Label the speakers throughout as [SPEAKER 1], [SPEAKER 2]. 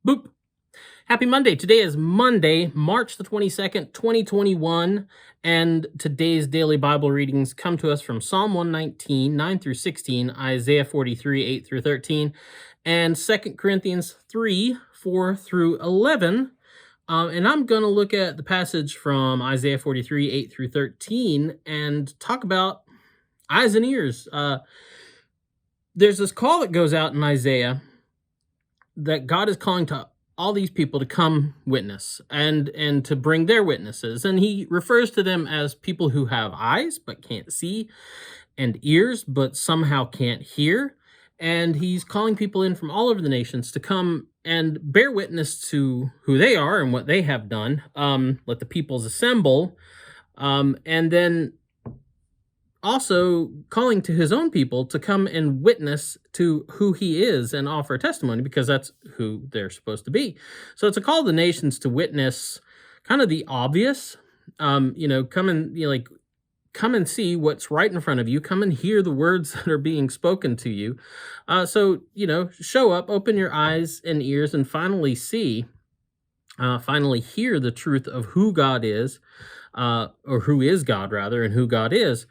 [SPEAKER 1] Boop. Happy Monday. Today is Monday, March the 22nd, 2021, and today's daily Bible readings come to us from Psalm 119, 9 through 16, Isaiah 43, 8 through 13, and 2 Corinthians 3, 4 through 11. And I'm going to look at the passage from Isaiah 43, 8 through 13, and talk about eyes and ears. There's this call that goes out in Isaiah that God is calling to all these people to come witness and to bring their witnesses. And he refers to them as people who have eyes but can't see, and ears but somehow can't hear. And he's calling people in from all over the nations to come and bear witness to who they are and what they have done. Let the peoples assemble. And then also calling to his own people to come and witness to who he is and offer testimony, because that's who they're supposed to be. So it's a call to the nations to witness kind of the obvious, come and see what's right in front of you. Come and hear the words that are being spoken to you. So show up, open your eyes and ears, and finally see, finally hear the truth of who God is, or who is God rather, and who God is.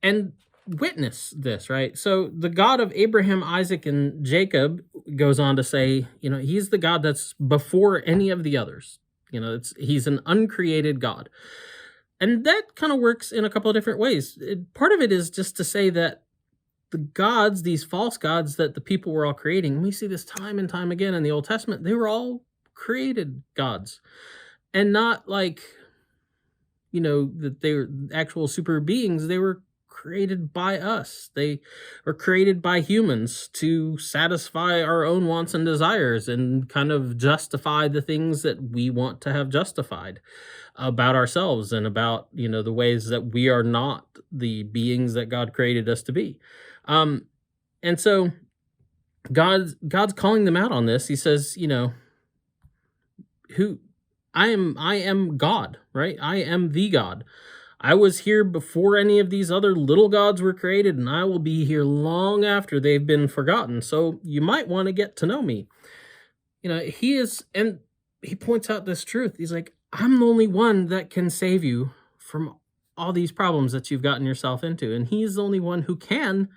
[SPEAKER 1] And witness this, right? So the God of Abraham, Isaac, and Jacob goes on to say, he's the God that's before any of the others. He's an uncreated God. And that kind of works in a couple of different ways. Part of it is just to say that the gods, these false gods that the people were all creating, and we see this time and time again in the Old Testament, they were all created gods. And not like, that they were actual super beings. They were created by us. They were created by humans to satisfy our own wants and desires and kind of justify the things that we want to have justified about ourselves and about, the ways that we are not the beings that God created us to be. And so God's calling them out on this. He says, I am God, right? I am the God. I was here before any of these other little gods were created, and I will be here long after they've been forgotten. So you might want to get to know me. He is, and he points out this truth. He's like, I'm the only one that can save you from all these problems that you've gotten yourself into. And he's the only one who can.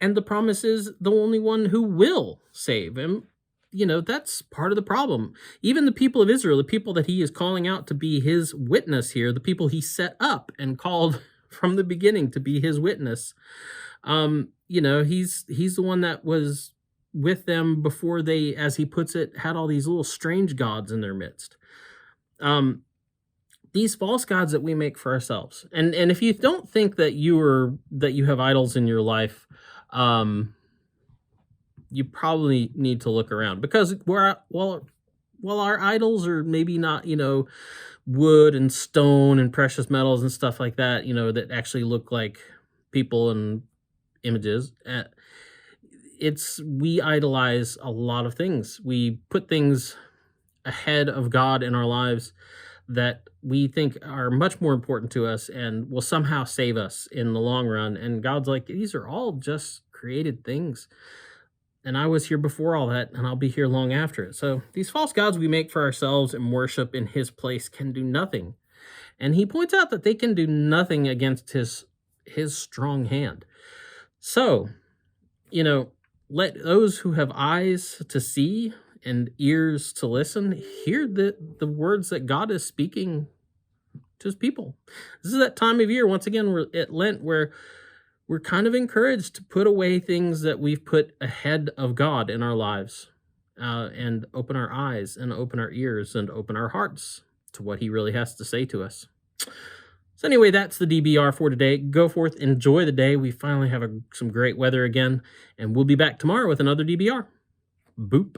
[SPEAKER 1] And the promise is the only one who will save him. That's part of the problem. Even the people of Israel, the people that he is calling out to be his witness here, the people he set up and called from the beginning to be his witness, he's the one that was with them before they, as he puts it, had all these little strange gods in their midst. These false gods that we make for ourselves. And if you don't think that you have idols in your life, you probably need to look around, because while our idols are maybe not, wood and stone and precious metals and stuff like that, that actually look like people and images, we idolize a lot of things. We put things ahead of God in our lives that we think are much more important to us and will somehow save us in the long run. And God's like, these are all just created things. And I was here before all that, and I'll be here long after it. So these false gods we make for ourselves and worship in his place can do nothing. And he points out that they can do nothing against his strong hand. So, let those who have eyes to see and ears to listen hear the words that God is speaking to his people. This is that time of year, once again, we're at Lent, where we're kind of encouraged to put away things that we've put ahead of God in our lives, and open our eyes and open our ears and open our hearts to what he really has to say to us. So anyway, that's the DBR for today. Go forth, enjoy the day. We finally have some great weather again, and we'll be back tomorrow with another DBR. Boop.